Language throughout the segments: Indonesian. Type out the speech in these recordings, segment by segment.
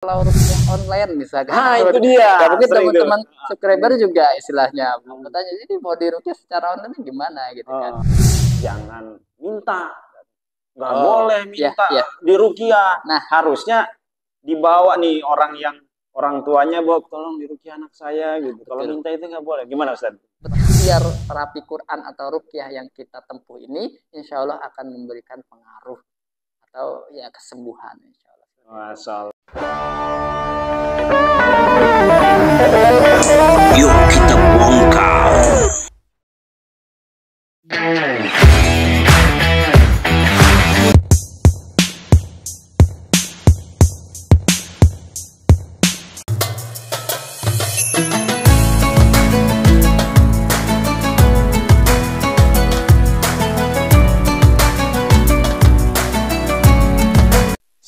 kalau rupiah online misalkan. Itu dia. Ya, mungkin teman-teman subscriber juga istilahnya bertanya, jadi mau dirupiah secara online gimana gitu kan. Jangan minta, nggak boleh minta ya. dirukiah. Nah, harusnya dibawa nih orang tuanya, bawa tolong dirukiah anak saya gitu. Kalau minta itu nggak boleh. Gimana Ustaz? Biar terapi Quran atau rukyah yang kita tempuh ini insya Allah akan memberikan pengaruh atau ya kesembuhan insya Allah. Masalah. Yuk kita bongkar.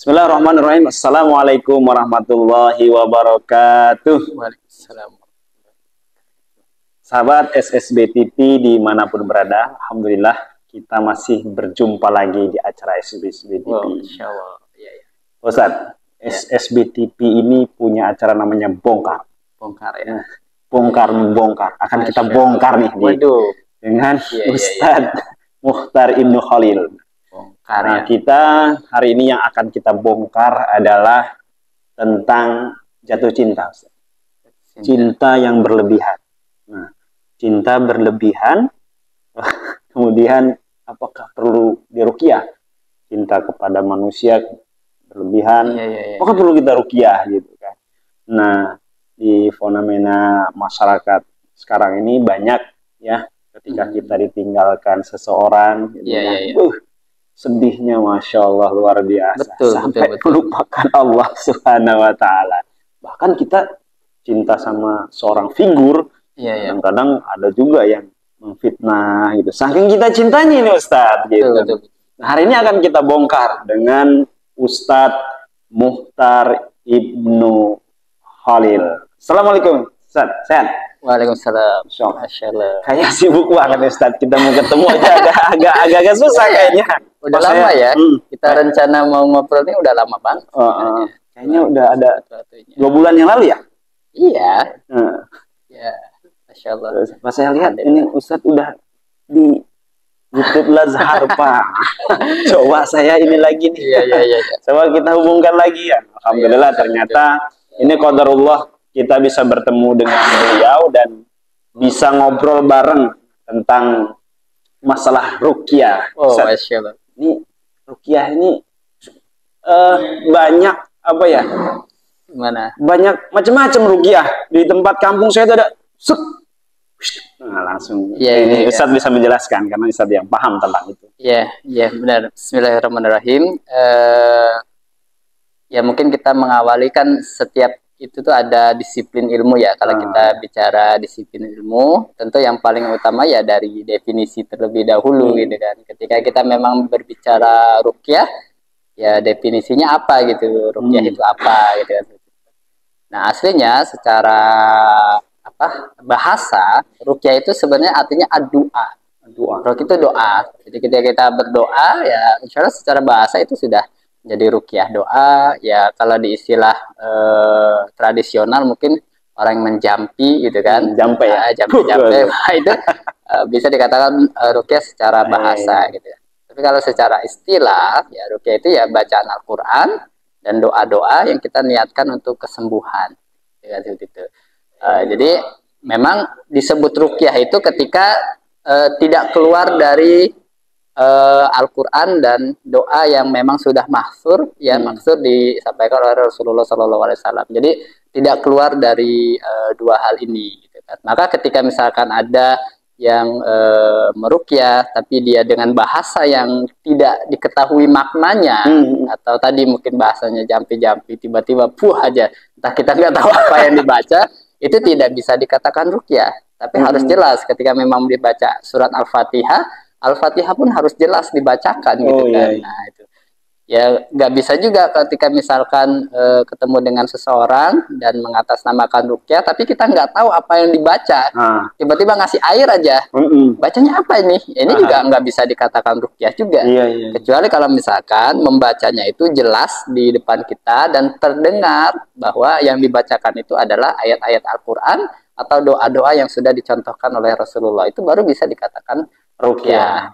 Bismillahirrahmanirrahim. Assalamualaikum warahmatullahi wabarakatuh. Waalaikumsalam. Sahabat SSB TV dimanapun berada, alhamdulillah kita masih berjumpa lagi di acara SSB TV. Insya Allah. Ya. Ustaz, SSB TV ini punya acara namanya Bongkar. Bongkar ya. Bongkar membongkar. Akan kita bongkar nih dengan Ustaz Mukhtar Ibnu Khalil. Karena kita hari ini yang akan kita bongkar adalah tentang jatuh cinta. Cinta yang berlebihan. Nah, cinta berlebihan, kemudian apakah perlu diruqyah? Cinta kepada manusia berlebihan, apakah perlu kita ruqyah gitu kan? Nah, di fenomena masyarakat sekarang ini banyak ya, ketika kita ditinggalkan seseorang, sedihnya Masya Allah luar biasa. Sampai melupakan Allah Subhanahu wa Ta'ala. Bahkan kita cinta sama seorang figur, kadang-kadang ada juga yang memfitnah gitu. Saking kita cintanya ini Ustadz gitu. Nah, hari ini akan kita bongkar dengan Ustadz Mukhtar Ibnu Khalil. Assalamualaikum Ustadz, sehat? Waalaikumsalam. Masya Allah. Kayaknya sibuk banget Ustadz, kita mau ketemu aja agak susah kayaknya. Udah lama ya, kita rencana mau ngobrol ini udah lama banget. Kayaknya udah ada 2 bulan yang lalu ya? Iya. Ya, Masya Allah. Pas saya lihat ini Ustadz udah di YouTube Lazhar Pak. Coba saya ini lagi nih. Iya. Coba kita hubungkan lagi ya. Alhamdulillah ternyata ini qadarullah kita bisa bertemu dengan beliau dan bisa ngobrol bareng tentang masalah ruqyah. Masya Allah. Ini ruqyah ini banyak apa ya? Gimana? Banyak macam-macam ruqyah. Di tempat kampung saya ada langsung. Ini Ustadz bisa menjelaskan karena Ustadz yang paham tentang itu. Iya, benar. Bismillahirrahmanirrahim. Ya mungkin kita mengawali kan setiap itu tuh ada disiplin ilmu ya. Kalau kita bicara disiplin ilmu, tentu yang paling utama ya dari definisi terlebih dahulu gitu kan. Ketika kita memang berbicara ruqyah, ya definisinya apa gitu, ruqyah itu apa gitu kan. Nah aslinya secara bahasa, ruqyah itu sebenarnya artinya doa. Ruqyah itu doa. Jadi ketika kita berdoa ya insya Allah secara bahasa itu sudah jadi ruqyah doa. Ya kalau di istilah tradisional mungkin orang yang menjampi gitu kan, jampe itu bisa dikatakan ruqyah secara bahasa gitu. Tapi kalau secara istilah ya ruqyah itu ya bacaan Al-Quran dan doa-doa yang kita niatkan untuk kesembuhan ya, seperti itu. Jadi memang disebut ruqyah itu ketika tidak keluar dari Al-Quran dan doa yang memang sudah mahsur, ya maksud disampaikan oleh Rasulullah SAW. Jadi tidak keluar dari dua hal ini. Gitu kan. Maka ketika misalkan ada yang meruqyah, tapi dia dengan bahasa yang tidak diketahui maknanya, atau tadi mungkin bahasanya jampi-jampi, tiba-tiba aja, entah kita nggak tahu apa yang dibaca, itu tidak bisa dikatakan ruqyah. Tapi harus jelas ketika memang dibaca surat Al-Fatihah, Al-Fatihah pun harus jelas dibacakan gitu kan. Nah, itu. Ya nggak bisa juga ketika misalkan ketemu dengan seseorang dan mengatasnamakan ruqyah, tapi kita nggak tahu apa yang dibaca. Tiba-tiba ngasih air aja. Bacanya apa ini? Ini juga nggak bisa dikatakan ruqyah juga. Kecuali kalau misalkan membacanya itu jelas di depan kita dan terdengar bahwa yang dibacakan itu adalah ayat-ayat Al-Quran atau doa-doa yang sudah dicontohkan oleh Rasulullah, itu baru bisa dikatakan ruqyah.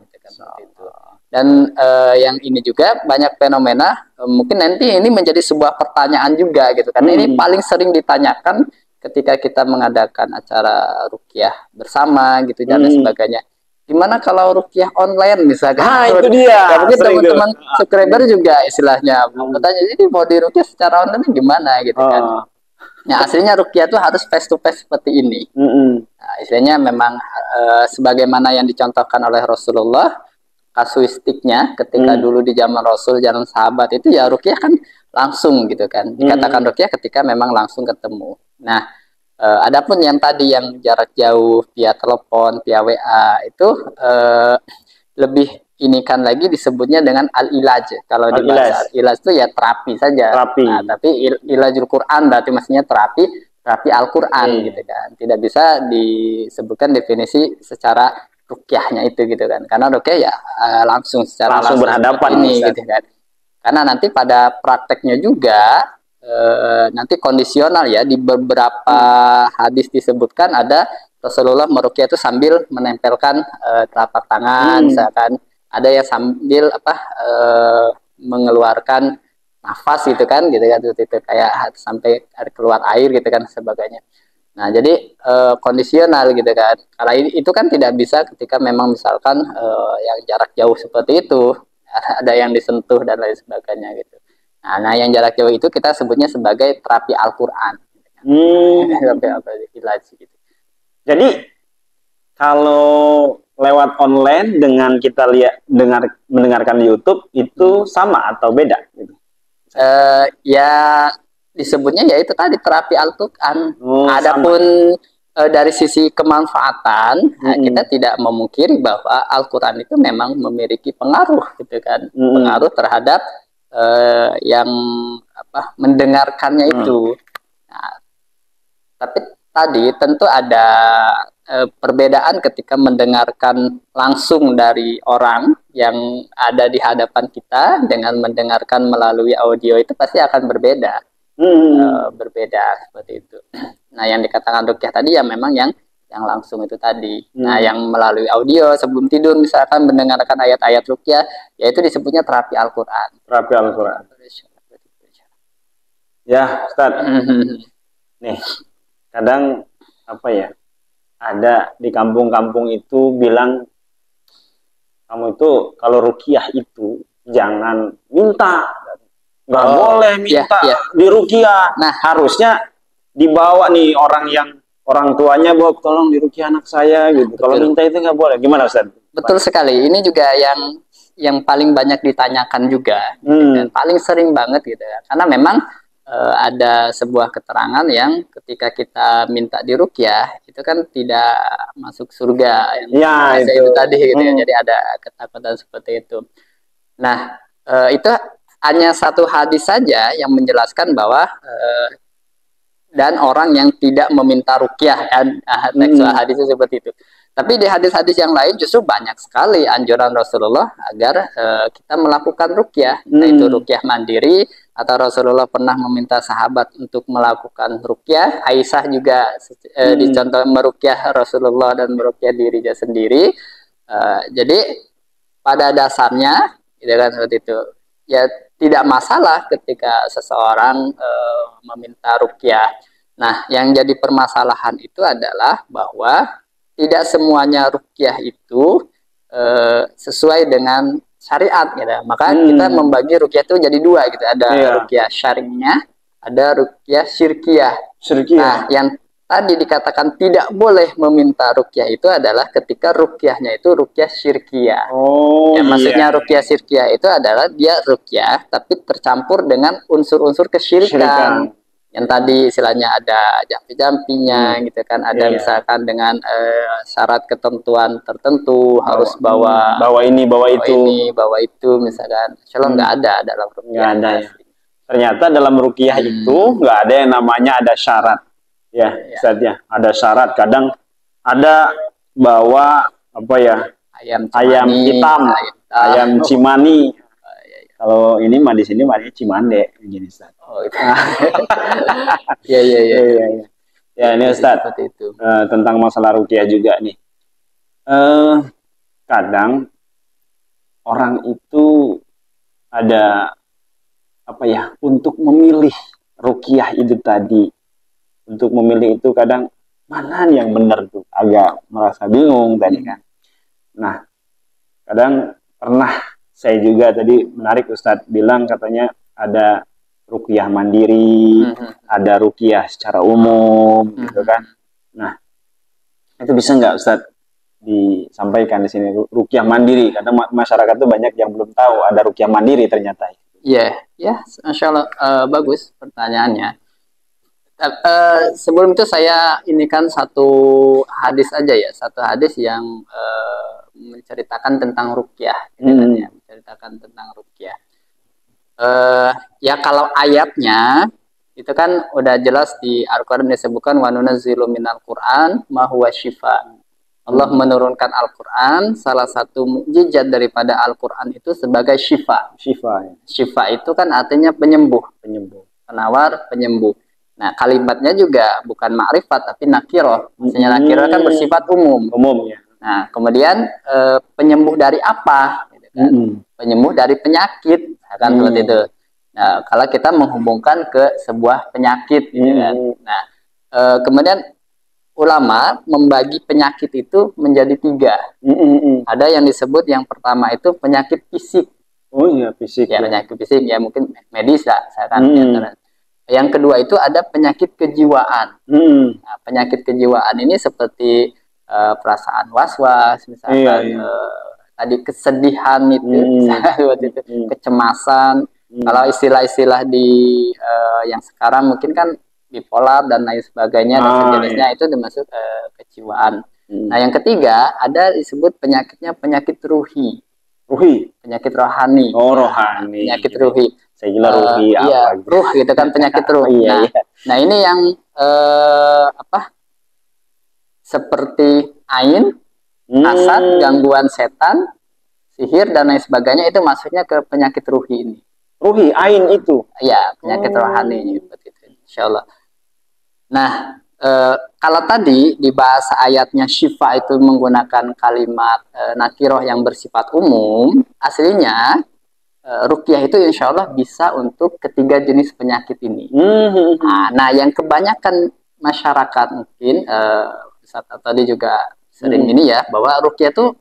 Dan yang ini juga banyak fenomena, mungkin nanti ini menjadi sebuah pertanyaan juga gitu, karena ini paling sering ditanyakan ketika kita mengadakan acara ruqyah bersama gitu dan sebagainya. Gimana kalau ruqyah online misalkan? Itu dia. Ya, mungkin teman-teman subscriber juga istilahnya bertanya, jadi mau di ruqyah secara online gimana gitu kan? Ya aslinya ruqyah itu harus face to face seperti ini. Nah, istilahnya memang sebagaimana yang dicontohkan oleh Rasulullah. Kasuistiknya ketika dulu di zaman Rasul, zaman sahabat itu ya ruqyah kan langsung gitu kan. Dikatakan ruqyah ketika memang langsung ketemu. Nah, adapun yang tadi yang jarak jauh via telepon, via WA itu lebih ini kan lagi disebutnya dengan al-ilaj. Kalau di bahasa al-ilaj itu ya terapi saja. Nah, tapi ilajul Quran berarti maksudnya terapi Al-Quran gitu kan. Tidak bisa disebutkan definisi secara ruqyahnya itu gitu kan, karena ruqyah ya langsung secara langsung berhadapan ini gitu kan, karena nanti pada prakteknya juga nanti kondisional ya, di beberapa hadis disebutkan ada Rasulullah meruqyah itu sambil menempelkan telapak tangan, misalkan ada yang sambil mengeluarkan nafas gitu kan kayak sampai keluar air gitu kan sebagainya. Nah, jadi kondisional gitu kan. Kalau itu kan tidak bisa ketika memang misalkan yang jarak jauh seperti itu, ada yang disentuh dan lain sebagainya gitu. Nah, yang jarak jauh itu kita sebutnya sebagai terapi Al-Quran. Gitu. Jadi kalau lewat online dengan kita mendengarkan di YouTube itu sama atau beda? Gitu? Ya disebutnya ya itu tadi terapi Al-Quran. Adapun dari sisi kemanfaatan, kita tidak memungkiri bahwa Al-Quran itu memang memiliki pengaruh gitu kan, pengaruh terhadap yang mendengarkannya itu. Nah, tapi tadi tentu ada perbedaan ketika mendengarkan langsung dari orang yang ada di hadapan kita dengan mendengarkan melalui audio, itu pasti akan berbeda. Berbeda seperti itu. Nah, yang dikatakan ruqyah tadi ya memang yang langsung itu tadi. Nah, yang melalui audio sebelum tidur misalkan mendengarkan ayat-ayat ruqyah, yaitu disebutnya terapi Al-Quran. Terapi Al-Quran. Ya, Ustaz. Nih, kadang ada di kampung-kampung itu bilang, kamu itu kalau ruqyah itu jangan minta. Nggak boleh minta di ruqyah. Nah, harusnya dibawa nih orang tuanya, bawa tolong di ruqyah anak saya gitu. Kalau minta itu nggak boleh. Gimana Ustaz? Betul sekali. Ini juga yang paling banyak ditanyakan juga, dan paling sering banget gitu ya. Karena memang ada sebuah keterangan yang ketika kita minta di ruqyah itu kan tidak masuk surga. Itu tadi gitu ya. Jadi ada ketakutan seperti itu. Nah, itu hanya satu hadis saja yang menjelaskan bahwa dan orang yang tidak meminta ruqyah, hadisnya seperti itu. Tapi di hadis-hadis yang lain justru banyak sekali anjuran Rasulullah agar kita melakukan ruqyah, yaitu ruqyah mandiri, atau Rasulullah pernah meminta sahabat untuk melakukan ruqyah. Aisyah juga dicontoh meruqyah Rasulullah dan meruqyah dirinya sendiri. Jadi pada dasarnya, gitu kan, seperti itu. Ya tidak masalah ketika seseorang meminta ruqyah. Nah, yang jadi permasalahan itu adalah bahwa tidak semuanya ruqyah itu sesuai dengan syariat gitu. Maka kita membagi ruqyah itu jadi dua gitu. Ada ruqyah syar'iyah, ada ruqyah syirkiyah. Nah, yang tadi dikatakan tidak boleh meminta ruqyah itu adalah ketika ruqyahnya itu ruqyah syirkiyah. Maksudnya ruqyah syirkiyah itu adalah dia ruqyah tapi tercampur dengan unsur-unsur kesyirikan. yang tadi istilahnya ada jampi-jampinya gitu kan, ada misalkan dengan syarat ketentuan tertentu harus bawa bawa itu misalkan. Insya Allah nggak ada dalam ruqyah. Nggak ada ya. Ternyata dalam ruqyah itu nggak ada yang namanya ada syarat ya, Ustaz ya. Ada syarat, kadang ada bawa apa ya, ayam hitam, ayam cimani. Kalau ini mah di sini mah cimande gini, Ustaz. Oh, itu. Iya. Ya, ini Ustaz. Itu. Tentang masalah ruqyah juga nih. Kadang orang itu ada apa ya, untuk memilih ruqyah itu tadi. Untuk memilih itu kadang mana yang benar tuh, agak merasa bingung tadi kan. Nah, kadang pernah saya juga tadi menarik Ustadz bilang katanya ada ruqyah mandiri, ada ruqyah secara umum gitu kan. Nah, itu bisa nggak Ustadz disampaikan di sini ruqyah mandiri, karena masyarakat tuh banyak yang belum tahu ada ruqyah mandiri ternyata. Ya, Masya Allah, bagus pertanyaannya. Sebelum itu saya ini kan satu hadis aja ya, satu hadis yang menceritakan tentang ruqyah, menceritakan tentang ruqyah. Ya kalau ayatnya itu kan udah jelas di Al-Quran disebutkan wa nunazzilu minal Quran ma huwa syifa. Allah menurunkan Al-Quran, salah satu mukjizat daripada Al-Quran itu sebagai syifa. Syifa itu kan artinya penyembuh, penawar, penyembuh. Nah, kalimatnya juga bukan ma'rifat tapi nakirah. Maksudnya nakirah kan bersifat umum ya. Nah, kemudian penyembuh dari apa? Gitu kan? Penyembuh dari penyakit, kan seperti itu. Nah, kalau kita menghubungkan ke sebuah penyakit, gitu kan. Nah, kemudian ulama membagi penyakit itu menjadi 3. Ada yang disebut yang pertama itu penyakit fisik. Oh iya, fisik. Ya, penyakit fisik ya mungkin medis lah, misalkan. Yang kedua itu ada penyakit kejiwaan. Nah, penyakit kejiwaan ini seperti perasaan was-was, misalkan tadi kesedihan itu, kecemasan. Kalau istilah-istilah di yang sekarang mungkin kan bipolar dan lain sebagainya dan sejenisnya itu termasuk kejiwaan. Nah, yang ketiga ada disebut penyakitnya penyakit ruhi. Penyakit rohani. Rohani. Penyakit ruhi. Saya kira ruhi apa? Ruh gitu kan, penyakit ruh. Nah, ini yang seperti ain, hasad, gangguan setan, sihir dan lain sebagainya itu masuknya ke penyakit ruhi ini. Ruhi, ain itu? Ya, penyakit rohani seperti itu. Insyaallah. Nah, kalau tadi di bahasa ayatnya syifa itu menggunakan kalimat nakiroh yang bersifat umum, aslinya ruqyah itu insya Allah bisa untuk ketiga jenis penyakit ini. Nah, yang kebanyakan masyarakat mungkin tadi juga sering ini ya, bahwa ruqyah itu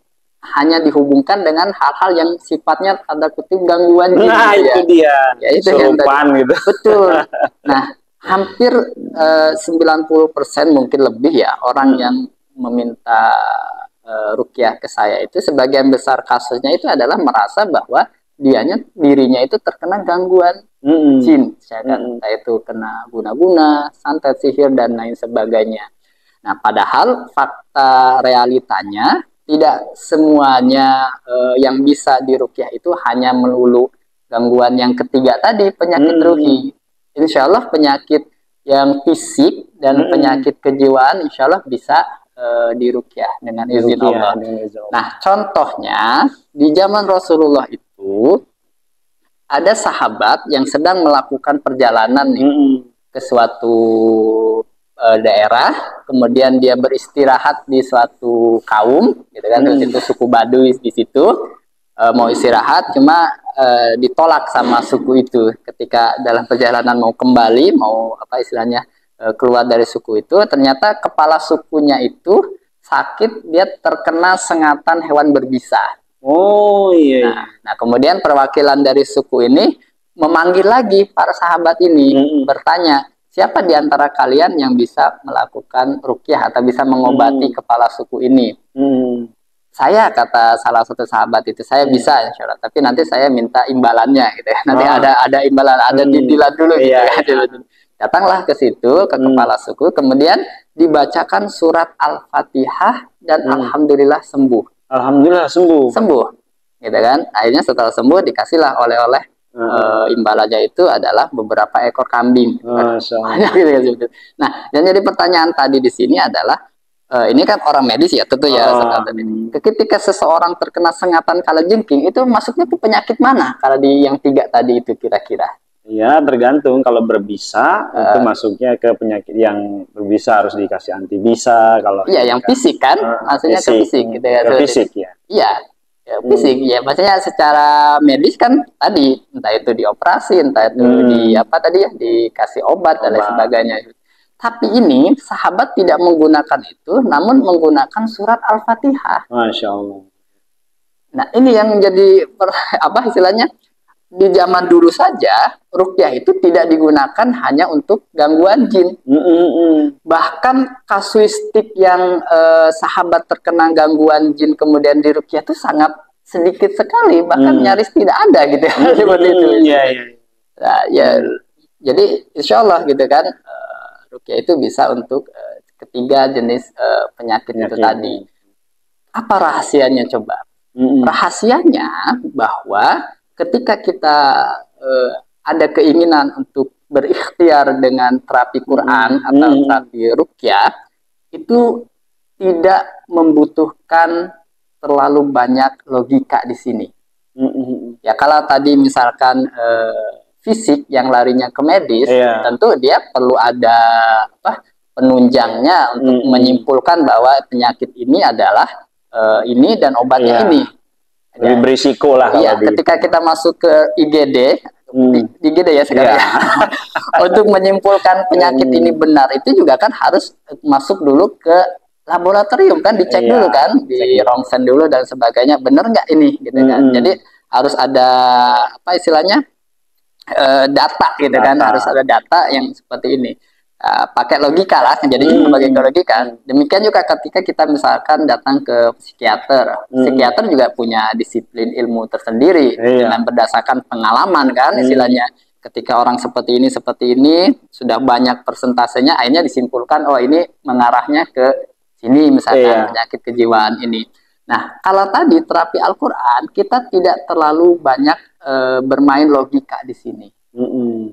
hanya dihubungkan dengan hal-hal yang sifatnya tanda kutip gangguan gitu. Nah, itu dia. Ya, itu yang tadi. Gitu. Betul. Nah, hampir 90% mungkin lebih ya orang yang meminta ruqyah ke saya itu sebagian besar kasusnya itu adalah merasa bahwa dirinya itu terkena gangguan jin, entah itu kena guna-guna, santet, sihir dan lain sebagainya. Nah, padahal fakta realitanya tidak semuanya yang bisa diruqyah itu hanya melulu gangguan yang ketiga tadi, penyakit ruhi. Insya Allah penyakit yang fisik dan penyakit kejiwaan insya Allah bisa diruqyah dengan izin Allah. Nah, contohnya di zaman Rasulullah itu ada sahabat yang sedang melakukan perjalanan ke suatu daerah, kemudian dia beristirahat di suatu kaum, gitu kan, itu suku Baduy di situ. Mau istirahat, cuma ditolak sama suku itu ketika dalam perjalanan mau kembali, mau apa istilahnya keluar dari suku itu, ternyata kepala sukunya itu sakit, dia terkena sengatan hewan berbisa. Oh iya. Nah, kemudian perwakilan dari suku ini memanggil lagi para sahabat ini, bertanya, siapa di antara kalian yang bisa melakukan ruqyah atau bisa mengobati kepala suku ini? Saya, kata salah satu sahabat itu, saya bisa insya Allah, tapi nanti saya minta imbalannya gitu ya. Nanti ada imbalan, ada didilat dulu gitu ya. Datanglah ke situ, ke kepala suku, kemudian dibacakan surat Al-Fatihah dan alhamdulillah sembuh. Alhamdulillah sembuh. Sembuh, gitu kan? Akhirnya setelah sembuh dikasihlah oleh-oleh imbalannya itu adalah beberapa ekor kambing. Nah, yang jadi pertanyaan tadi di sini adalah ini kan orang medis ya tentu ya. Ketika seseorang terkena sengatan kalajengking itu masuknya ke penyakit mana? Kalau di yang 3 tadi itu kira-kira? Ya tergantung, kalau berbisa itu masuknya ke penyakit yang berbisa harus dikasih antibisa. Kalau iya yang fisik kan, maksudnya ke fisik gitu ya. Ke fisik ya. Iya. Ya, fisik ya, maksudnya secara medis kan tadi entah itu dioperasi, entah itu di apa tadi ya dikasih obat dan lain sebagainya. Tapi ini sahabat tidak menggunakan itu, namun menggunakan surat Al-Fatihah. Masya Allah. Nah ini yang menjadi apa istilahnya, di zaman dulu saja ruqyah itu tidak digunakan hanya untuk gangguan jin. Bahkan kasuistik yang sahabat terkena gangguan jin kemudian di ruqyah itu sangat sedikit sekali, bahkan nyaris tidak ada gitu ya. Seperti itu. Nah, ya, jadi insya Allah gitu kan. Ruqyah itu bisa untuk ketiga jenis penyakit itu tadi. Apa rahasianya coba? Rahasianya bahwa ketika kita ada keinginan untuk berikhtiar dengan terapi Quran atau terapi ruqyah, itu tidak membutuhkan terlalu banyak logika di sini. Ya kalau tadi misalkan fisik yang larinya ke medis, tentu dia perlu ada penunjangnya untuk menyimpulkan bahwa penyakit ini adalah ini dan obatnya ini. Lebih berisiko lah. Iya, ketika kita masuk ke IGD, di IGD ya sekarang untuk menyimpulkan penyakit ini benar itu juga kan harus masuk dulu ke laboratorium kan, dicek dulu kan, di rongsen dulu dan sebagainya, benar nggak ini gitu kan. Jadi harus ada apa istilahnya? Data gitu kan, harus ada data yang seperti ini. Pakai logika lah, jadi sebagai logika. Demikian juga ketika kita misalkan datang ke psikiater, psikiater juga punya disiplin ilmu tersendiri dengan berdasarkan pengalaman kan, istilahnya. Ketika orang seperti ini sudah banyak persentasenya, akhirnya disimpulkan oh ini mengarahnya ke sini misalkan penyakit kejiwaan ini. Nah kalau tadi terapi Al-Quran kita tidak terlalu banyak bermain logika di sini.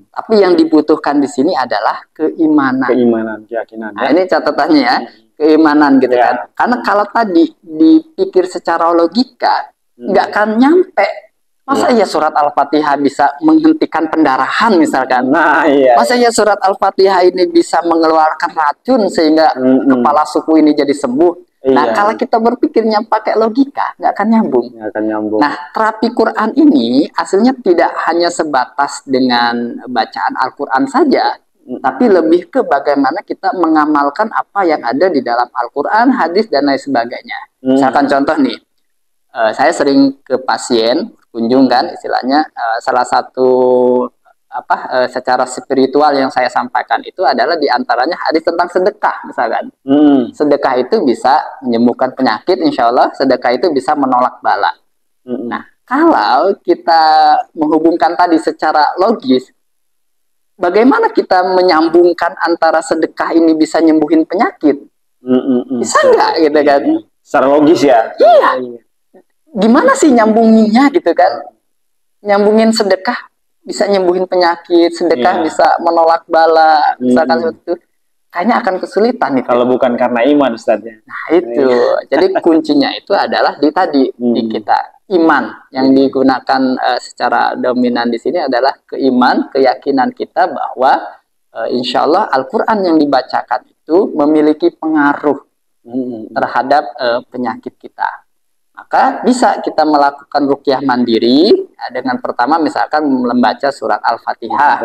Tapi yang dibutuhkan di sini adalah keimanan. Keimanan, keyakinan. Nah, ini catatannya ya, keimanan gitu kan. Karena kalau tadi dipikir secara logika, nggak akan nyampe. Masa ya surat Al-Fatihah bisa menghentikan pendarahan misalkan? Masa ya surat Al-Fatihah ini bisa mengeluarkan racun sehingga kepala suku ini jadi sembuh? Nah, kalau kita berpikirnya pakai logika, nggak akan nyambung. Nah, terapi Quran ini aslinya tidak hanya sebatas dengan bacaan Al-Quran saja, tapi lebih ke bagaimana kita mengamalkan apa yang ada di dalam Al-Quran, hadis, dan lain sebagainya. Misalkan contoh nih, saya sering ke pasien, kunjung kan, istilahnya salah satu secara spiritual yang saya sampaikan itu adalah diantaranya hadis tentang sedekah misalkan. Sedekah itu bisa menyembuhkan penyakit, insya Allah sedekah itu bisa menolak bala. Nah kalau kita menghubungkan tadi secara logis, bagaimana kita menyambungkan antara sedekah ini bisa nyembuhin penyakit? Bisa nggak gitu kan? Secara logis ya? Iya. Gimana sih nyambunginnya gitu kan? Nyambungin sedekah bisa nyembuhin penyakit, sedekah bisa menolak bala, misalkan seperti itu, kayaknya akan kesulitan itu. Kalau bukan karena iman, Ustaznya. Nah itu, jadi kuncinya itu adalah di tadi di kita iman yang digunakan secara dominan di sini adalah keiman, keyakinan kita bahwa insya Allah Al-Quran yang dibacakan itu memiliki pengaruh terhadap penyakit kita. Maka bisa kita melakukan ruqyah mandiri dengan pertama misalkan membaca surat Al-Fatihah.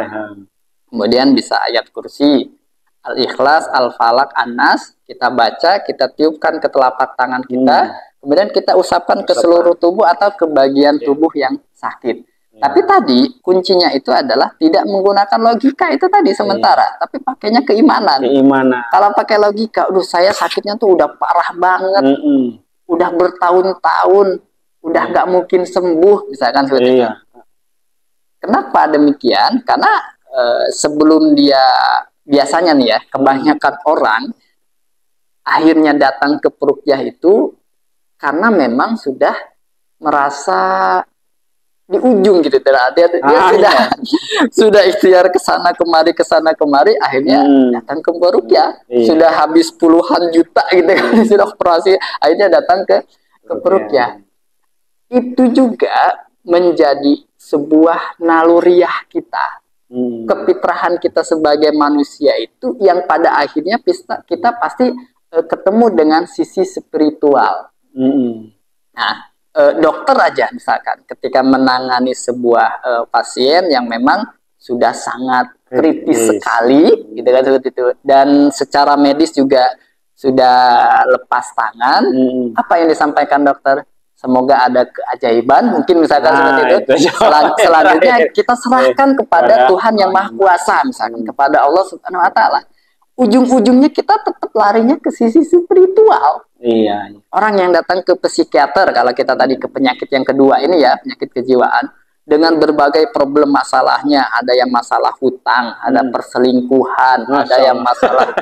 Kemudian bisa ayat kursi, Al-Ikhlas, Al-Falaq, An-Nas, kita baca, kita tiupkan ke telapak tangan kita, kemudian kita usapkan ke seluruh tubuh atau ke bagian tubuh yang sakit. Tapi tadi kuncinya itu adalah tidak menggunakan logika itu tadi sementara, tapi pakainya keimanan. Kalau pakai logika, aduh saya sakitnya tuh udah parah banget. Udah bertahun-tahun, udah nggak mungkin sembuh, misalkan seperti itu. Kenapa demikian? Karena sebelum dia biasanya nih ya, kebanyakan orang akhirnya datang ke peruqyah itu karena memang sudah merasa di ujung gitu, dia sudah sudah ikhtiar kesana kemari, akhirnya datang ke peruqyah, sudah habis puluhan juta gitu kan, sudah operasi, akhirnya datang ke peruqyah. Itu juga menjadi sebuah naluriah kita, kefitrahan kita sebagai manusia itu yang pada akhirnya kita pasti ketemu dengan sisi spiritual. Nah, dokter aja misalkan ketika menangani sebuah pasien yang memang sudah sangat kritis sekali, gitu kan, seperti itu, dan secara medis juga sudah lepas tangan, apa yang disampaikan dokter? Semoga ada keajaiban, mungkin misalkan seperti itu. Selanjutnya kita serahkan kepada Tuhan yang Maha Kuasa, misalkan kepada Allah Subhanahu Wa Taala. Ujung-ujungnya kita tetap larinya ke sisi spiritual. Iya. Orang yang datang ke psikiater, kalau kita tadi ke penyakit yang kedua ini ya, penyakit kejiwaan, dengan berbagai problem masalahnya, ada yang masalah hutang, ada perselingkuhan, ada yang masalah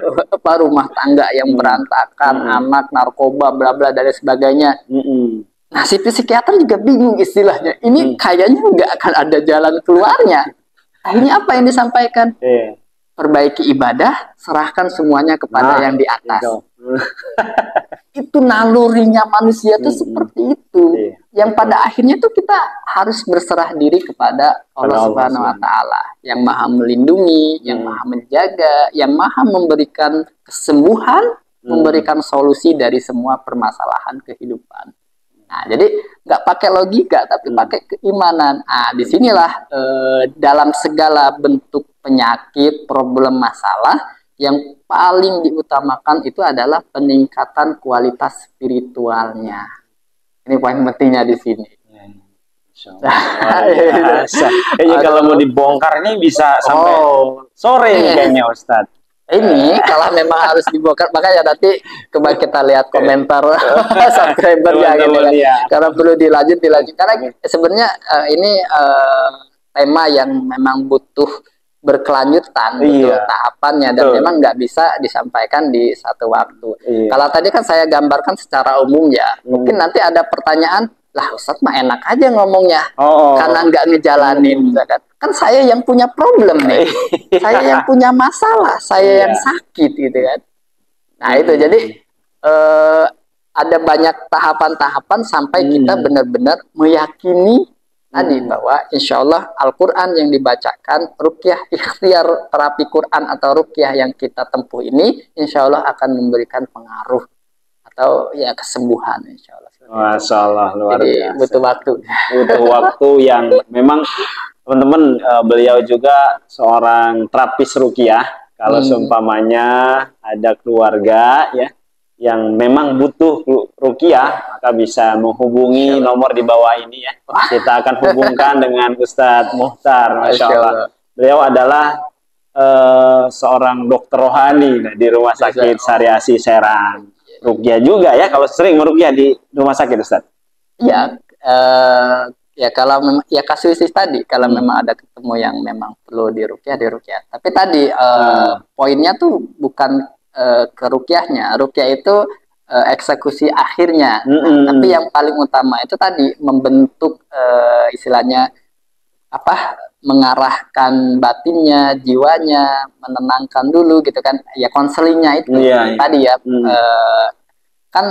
rumah tangga yang berantakan, anak, narkoba, bla bla dan sebagainya. Nah, si psikiater juga bingung istilahnya. Ini kayaknya nggak akan ada jalan keluarnya. Akhirnya apa yang disampaikan? Perbaiki ibadah, serahkan semuanya kepada yang di atas. Itu nalurinya manusia tuh seperti itu. Yang pada akhirnya tuh kita harus berserah diri kepada Allah Subhanahu Wa Taala, yang Maha melindungi, yang Maha menjaga, yang Maha memberikan kesembuhan, memberikan solusi dari semua permasalahan kehidupan. Nah, jadi nggak pakai logika, tapi pakai keimanan. Nah, disinilah dalam segala bentuk penyakit, problem, masalah, yang paling diutamakan itu adalah peningkatan kualitas spiritualnya. Ini poin pentingnya di sini. Kayaknya kalau mau dibongkar ini bisa sampai sore kayaknya, Ustadz. Ini kalau memang harus dibongkar, makanya nanti coba kita lihat komentar subscriber ya, gitu kan. Karena perlu dilanjut karena sebenarnya ini tema yang memang butuh berkelanjutan, butuh tahapannya, dan memang nggak bisa disampaikan di satu waktu. Kalau tadi kan saya gambarkan secara umum ya, mungkin nanti ada pertanyaan, lah Ustadz mah enak aja ngomongnya, karena nggak ngejalanin, kan saya yang punya problem nih, saya yang punya masalah, saya yang sakit gitu kan. Nah itu jadi ada banyak tahapan-tahapan sampai kita benar-benar meyakini tadi bahwa insya Allah Al-Quran yang dibacakan, ruqyah ikhtiar terapi Quran atau ruqyah yang kita tempuh ini insya Allah akan memberikan pengaruh atau ya kesembuhan insya Allah. Masya Allah, luar biasa. Butuh waktu. Butuh waktu yang memang teman-teman, beliau juga seorang terapis ruqyah. Kalau seumpamanya ada keluarga ya yang memang butuh ruqyah, maka bisa menghubungi nomor di bawah ini ya. Kita akan hubungkan dengan Ustadz Muhtar. Masya Allah. Beliau adalah seorang dokter rohani di Rumah Sakit Syariasi Serang. Ruqyah juga ya, kalau sering meruqyah di rumah sakit, Ustaz? Iya, ya kalau memang ya kasuistis tadi, kalau memang ada ketemu yang memang perlu diruqyah. Tapi tadi poinnya tuh bukan ke ruqyahnya. Ruqyah itu eksekusi akhirnya. Tapi yang paling utama itu tadi membentuk istilahnya apa? Mengarahkan batinnya, jiwanya, menenangkan dulu gitu kan. Ya konselingnya itu tadi ya. Kan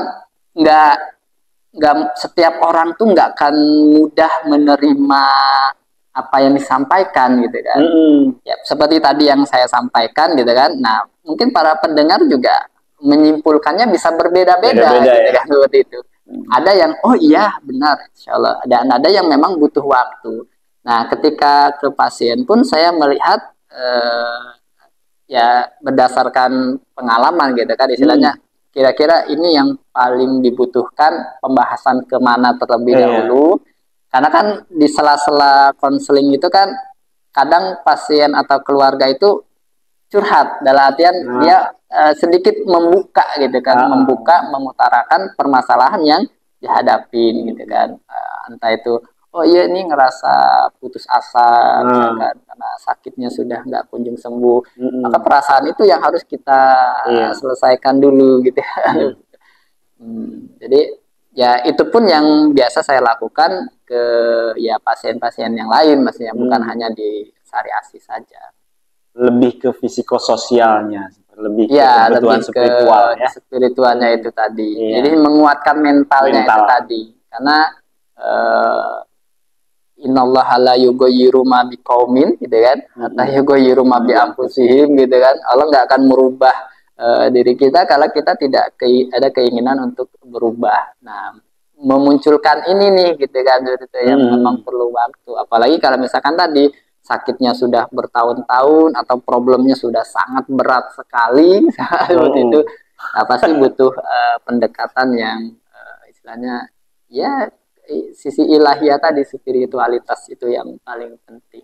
nggak setiap orang tuh nggak akan mudah menerima apa yang disampaikan gitu kan. Ya seperti tadi yang saya sampaikan gitu kan. Nah mungkin para pendengar juga menyimpulkannya bisa berbeda-beda gitu kan, seperti itu. Ada yang oh iya benar insyaallah, dan ada yang memang butuh waktu. Nah ketika ke pasien pun saya melihat ya berdasarkan pengalaman gitu kan, istilahnya kira-kira ini yang paling dibutuhkan pembahasan kemana terlebih dahulu. Karena kan di sela-sela konseling itu kan kadang pasien atau keluarga itu curhat, dalam artian dia sedikit membuka gitu kan, mengutarakan permasalahan yang dihadapin gitu kan. Entah itu oh iya ini ngerasa putus asa misalkan karena sakitnya sudah nggak kunjung sembuh, maka perasaan itu yang harus kita selesaikan dulu gitu ya. Jadi ya itu pun yang biasa saya lakukan ke ya pasien-pasien yang lain, maksudnya bukan hanya di Sari Asi saja. Lebih ke psikososialnya, lebih ke kebutuhan spiritual ya. Spiritualnya itu tadi. Jadi menguatkan mentalnya itu tadi. Karena innallaha la yughayyiru ma biqaumin gitu kan, hatta yughayyiru ma bi anfusihim gitu kan. Allah nggak akan merubah diri kita kalau kita tidak ada keinginan untuk berubah. Nah, memunculkan ini nih gitu kan, itu yang memang perlu waktu. Apalagi kalau misalkan tadi sakitnya sudah bertahun-tahun atau problemnya sudah sangat berat sekali seperti itu, pasti butuh pendekatan yang istilahnya ya sisi ilahiyah tadi, spiritualitas itu yang paling penting.